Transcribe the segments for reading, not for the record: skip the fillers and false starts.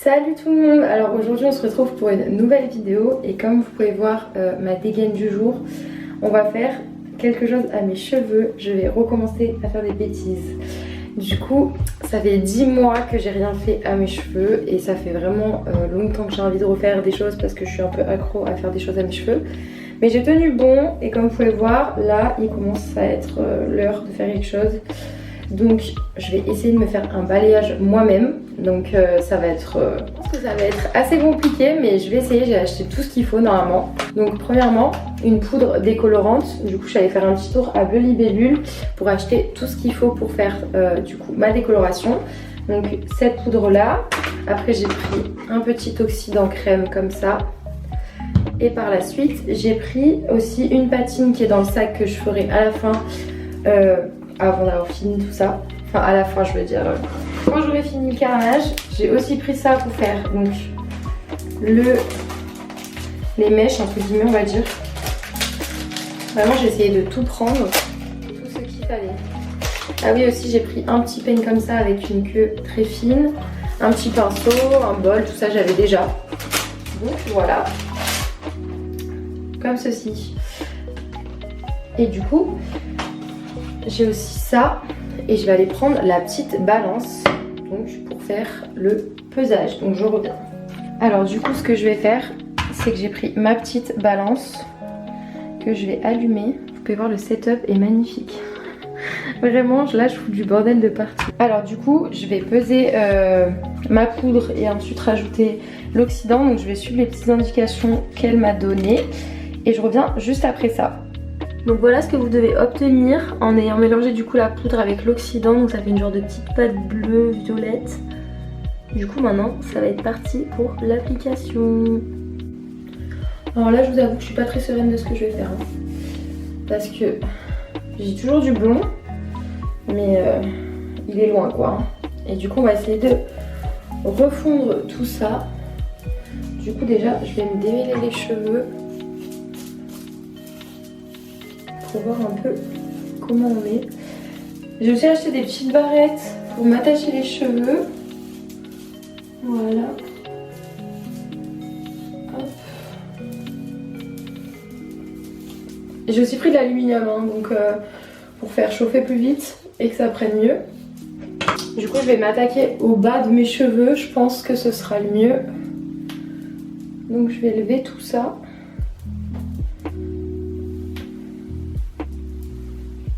Salut tout le monde. Alors aujourd'hui on se retrouve pour une nouvelle vidéo et comme vous pouvez voir ma dégaine du jour, on va faire quelque chose à mes cheveux. Je vais recommencer à faire des bêtises. Du coup ça fait 10 mois que j'ai rien fait à mes cheveux et ça fait vraiment longtemps que j'ai envie de refaire des choses parce que je suis un peu accro à faire des choses à mes cheveux. Mais j'ai tenu bon et comme vous pouvez voir là il commence à être l'heure de faire quelque chose. Donc je vais essayer de me faire un balayage moi-même. Donc ça va être, je pense que ça va être assez compliqué, mais je vais essayer. J'ai acheté tout ce qu'il faut normalement. Donc premièrement, une poudre décolorante. Du coup je suis allée faire un petit tour à Bleu Libellule pour acheter tout ce qu'il faut pour faire du coup ma décoloration. Donc cette poudre là. Après j'ai pris un petit oxydant crème comme ça. Et par la suite j'ai pris aussi une patine qui est dans le sac que je ferai à la fin. Avant d'avoir fini tout ça, enfin à la fin je veux dire, quand j'aurai fini le carnage, j'ai aussi pris ça pour faire donc les mèches entre guillemets on va dire. Vraiment j'ai essayé de tout prendre, tout ce qu'il fallait. Ah oui aussi j'ai pris un petit peigne comme ça avec une queue très fine, un petit pinceau, un bol, tout ça j'avais déjà. Donc voilà, comme ceci. Et du coup j'ai aussi ça et je vais aller prendre la petite balance donc pour faire le pesage. Donc je reviens. Alors du coup ce que je vais faire c'est que j'ai pris ma petite balance que je vais allumer. Vous pouvez voir le setup est magnifique. Vraiment là je fous du bordel de partout. Alors du coup je vais peser ma poudre et ensuite rajouter l'oxydant. Donc je vais suivre les petites indications qu'elle m'a données et je reviens juste après ça. Donc voilà ce que vous devez obtenir en ayant mélangé du coup la poudre avec l'oxydant. Donc ça fait une genre de petite pâte bleue violette. Du coup maintenant ça va être parti pour l'application. Alors là je vous avoue que je suis pas très sereine de ce que je vais faire hein. Parce que j'ai toujours du blond mais il est loin quoi hein. Et du coup on va essayer de refondre tout ça. Du coup déjà je vais me démêler les cheveux pour voir un peu comment on est. J'ai aussi acheté des petites barrettes pour m'attacher les cheveux. Voilà. Hop. J'ai aussi pris de l'aluminium hein, donc pour faire chauffer plus vite et que ça prenne mieux. Du coup je vais m'attaquer au bas de mes cheveux, je pense que ce sera le mieux. Donc je vais lever tout ça.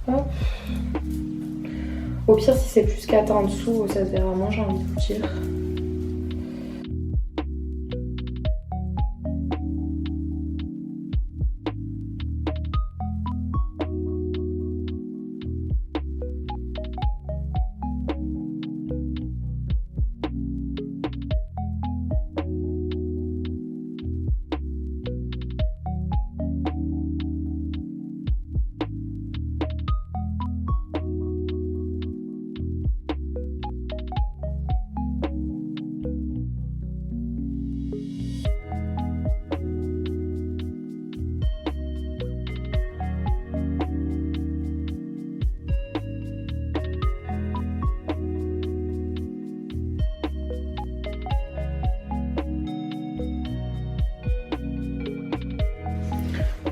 Hop. Au pire si c'est plus qu'à en dessous ça se verra vraiment, j'ai envie de vous dire.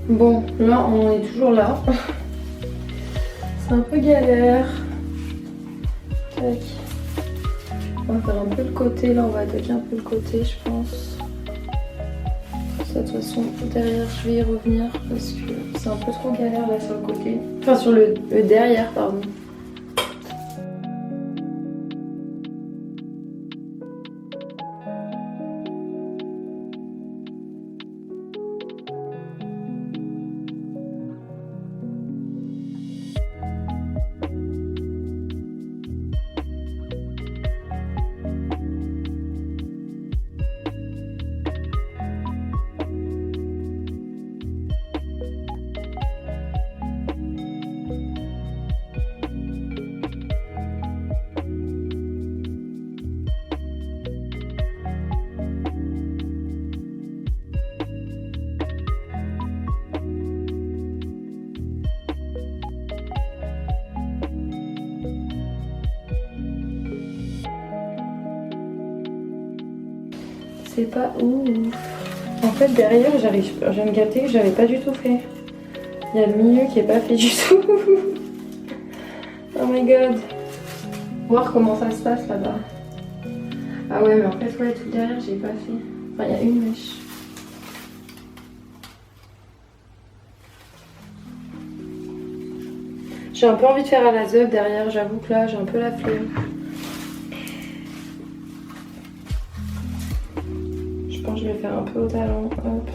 Bon, là on est toujours là. C'est un peu galère. Tac. On va faire un peu le côté, là on va attaquer un peu le côté je pense. Ça, de toute façon derrière je vais y revenir parce que c'est un peu trop galère là sur le côté. Enfin sur le derrière pardon. C'est pas ouf. En fait, derrière, je viens de capter que j'avais pas du tout fait. Il y a le milieu qui est pas fait du tout. Oh my god. Voir comment ça se passe là-bas. Ah ouais, mais en fait, ouais, tout derrière, j'ai pas fait. Enfin, il y a une mèche. J'ai un peu envie de faire à la zeub derrière, j'avoue que là, j'ai un peu la flemme. Je pense que je vais faire un peu au talon. Hop.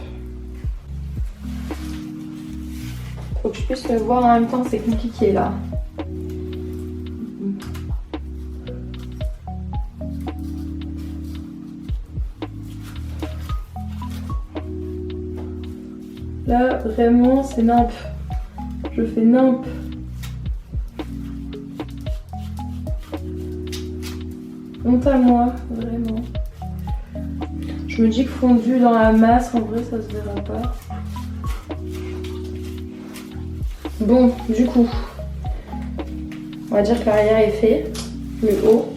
Faut que je puisse le voir en même temps, c'est compliqué là. Là, vraiment, c'est nimp. Je fais nimp. Honte à moi, vraiment. Je me dis que fondu dans la masse, en vrai, ça se verra pas. Bon, du coup, on va dire que l'arrière est fait, le haut.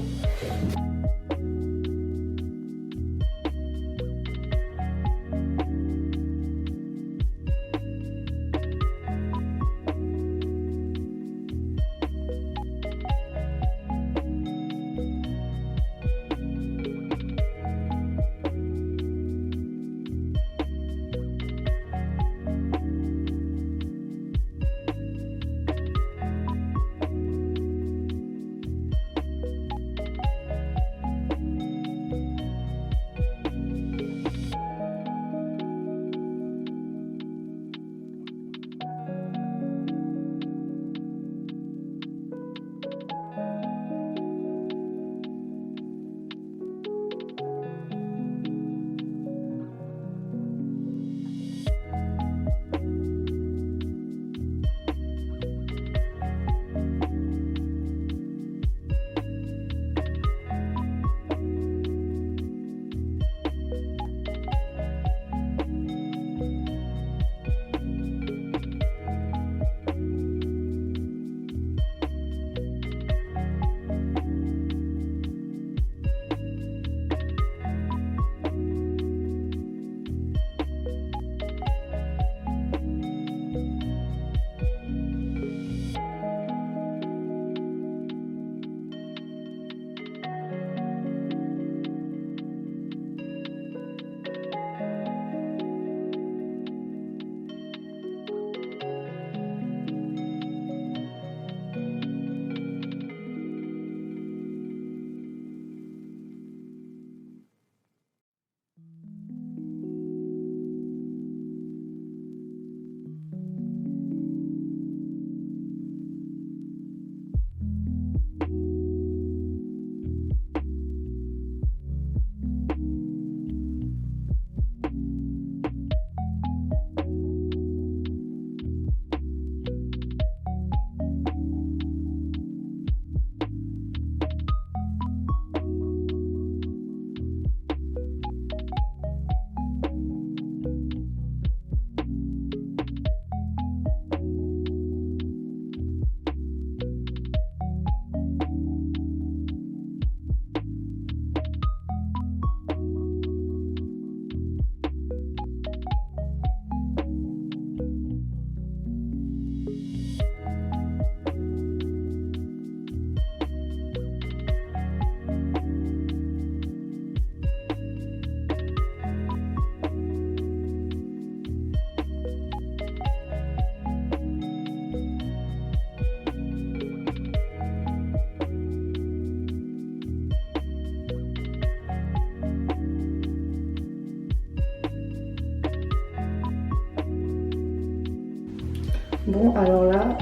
Bon, alors là,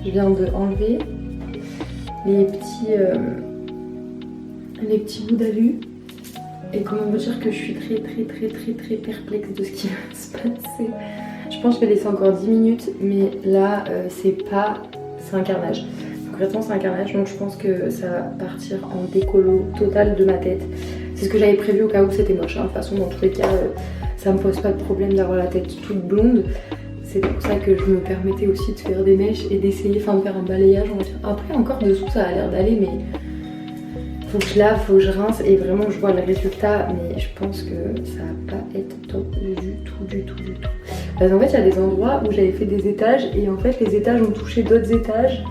je viens de enlever les petits bouts d'alu. Et comment vous dire que je suis très perplexe de ce qui va se passer. Je pense que je vais laisser encore 10 minutes, mais là, c'est un carnage. Concrètement, c'est un carnage, donc je pense que ça va partir en décolo total de ma tête. C'est ce que j'avais prévu au cas où c'était moche. Hein. De toute façon, dans tous les cas, ça me pose pas de problème d'avoir la tête toute blonde. C'est pour ça que je me permettais aussi de faire des mèches et d'essayer, de faire un balayage. On va dire. Après, encore dessous, ça a l'air d'aller, mais Donc là faut que je rince et vraiment je vois le résultat, mais je pense que ça va pas être top du tout. Parce qu'en fait il y a des endroits où j'avais fait des étages et en fait les étages ont touché d'autres étages.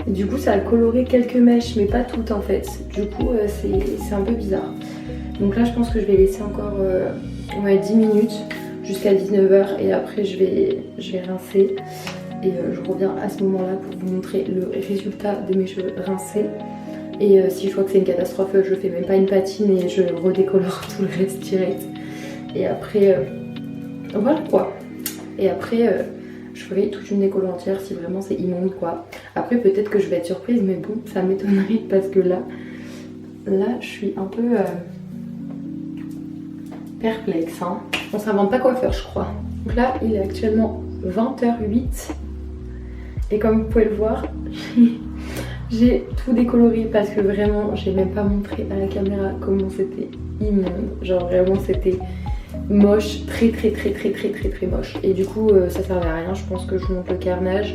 Et du coup ça a coloré quelques mèches mais pas toutes en fait. Du coup c'est un peu bizarre. Donc là je pense que je vais laisser encore 10 minutes jusqu'à 19h et après je vais rincer. Et je reviens à ce moment là pour vous montrer le résultat de mes cheveux rincés. Et si je vois que c'est une catastrophe, je fais même pas une patine et je redécolore tout le reste direct. Et après, voilà quoi. Et après, je ferai toute une décolo entière si vraiment c'est immonde quoi. Après peut-être que je vais être surprise, mais bon, ça m'étonnerait parce que là, je suis un peu perplexe. Hein. On s'invente pas coiffeur, je crois. Donc là, il est actuellement 20h08. Et comme vous pouvez le voir, j'ai tout décoloré parce que vraiment j'ai même pas montré à la caméra comment c'était immonde. Genre vraiment c'était moche, très moche. Et du coup ça servait à rien, je pense que je monte le carnage.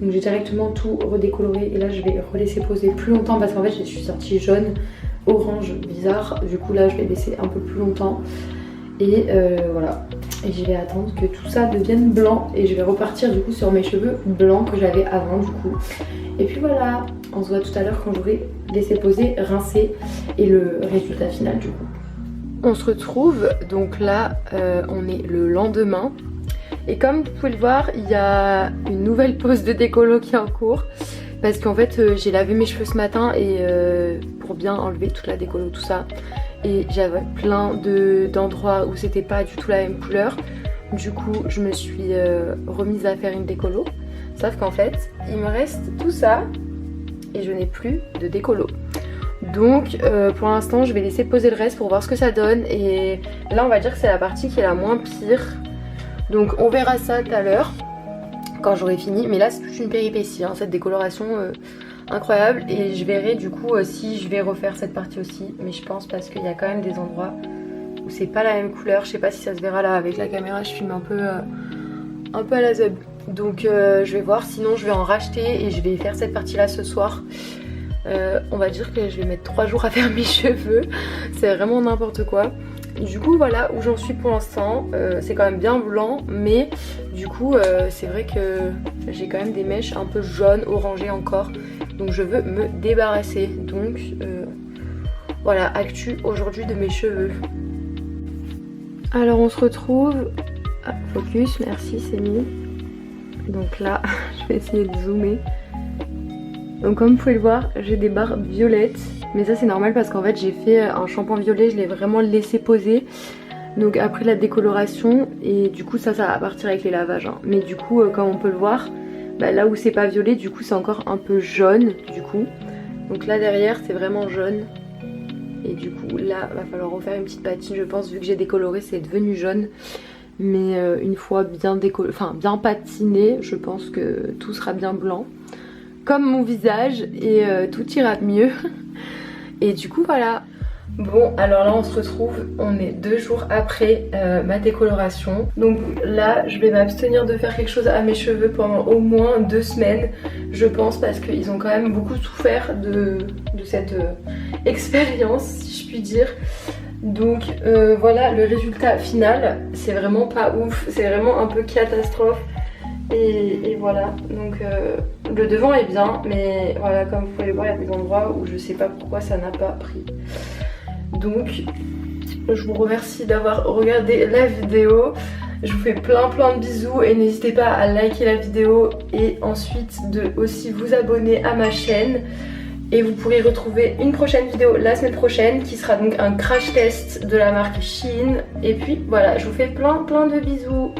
Donc j'ai directement tout redécoloré et là je vais relaisser poser plus longtemps parce qu'en fait je suis sortie jaune, orange, bizarre. Du coup là je vais laisser un peu plus longtemps. Et voilà. Et je vais attendre que tout ça devienne blanc et je vais repartir du coup sur mes cheveux blancs que j'avais avant du coup. Et puis voilà, on se voit tout à l'heure quand j'aurai laissé poser, rincé et le résultat final du coup. On se retrouve donc là, on est le lendemain. Et comme vous pouvez le voir, il y a une nouvelle pause de décolo qui est en cours. Parce qu'en fait j'ai lavé mes cheveux ce matin et pour bien enlever toute la décolo, tout ça. Et j'avais plein d'endroits où c'était pas du tout la même couleur. Du coup je me suis remise à faire une décolo. Sauf qu'en fait il me reste tout ça et je n'ai plus de décolo. Donc pour l'instant je vais laisser poser le reste pour voir ce que ça donne. Et là on va dire que c'est la partie qui est la moins pire. Donc on verra ça tout à l'heure quand j'aurai fini. Mais là c'est toute une péripétie hein, cette décoloration incroyable. Et je verrai du coup si je vais refaire cette partie aussi. Mais je pense parce qu'il y a quand même des endroits où c'est pas la même couleur. Je sais pas si ça se verra là avec la caméra, je filme un peu à la zub. Donc je vais voir, sinon je vais en racheter et je vais faire cette partie là ce soir. On va dire que je vais mettre 3 jours à faire mes cheveux. C'est vraiment n'importe quoi. Du coup voilà où j'en suis pour l'instant. C'est quand même bien blanc, mais du coup c'est vrai que j'ai quand même des mèches un peu jaunes, orangées encore. Donc je veux me débarrasser. Donc voilà, actu aujourd'hui de mes cheveux. Alors on se retrouve. Ah, focus, merci, c'est mis. Donc là, je vais essayer de zoomer. Donc comme vous pouvez le voir, j'ai des barres violettes. Mais ça c'est normal parce qu'en fait j'ai fait un shampoing violet, je l'ai vraiment laissé poser. Donc après la décoloration, et du coup ça va partir avec les lavages. Hein. Mais du coup comme on peut le voir, là où c'est pas violet, du coup c'est encore un peu jaune du coup. Donc là derrière c'est vraiment jaune. Et du coup là va falloir refaire une petite patine je pense, vu que j'ai décoloré c'est devenu jaune. Mais une fois bien bien patiné, je pense que tout sera bien blanc. Comme mon visage et tout ira mieux. Et du coup voilà. Bon alors là on se retrouve, on est 2 jours après ma décoloration. Donc là je vais m'abstenir de faire quelque chose à mes cheveux pendant au moins 2 semaines. Je pense parce qu'ils ont quand même beaucoup souffert de cette expérience si je puis dire. Donc voilà le résultat final, c'est vraiment pas ouf, c'est vraiment un peu catastrophe. Et voilà, donc le devant est bien, mais voilà comme vous pouvez le voir il y a des endroits où je sais pas pourquoi ça n'a pas pris. Donc je vous remercie d'avoir regardé la vidéo. Je vous fais plein de bisous et n'hésitez pas à liker la vidéo et ensuite de aussi vous abonner à ma chaîne. Et vous pourrez retrouver une prochaine vidéo la semaine prochaine qui sera donc un crash test de la marque Shein. Et puis voilà, je vous fais plein de bisous.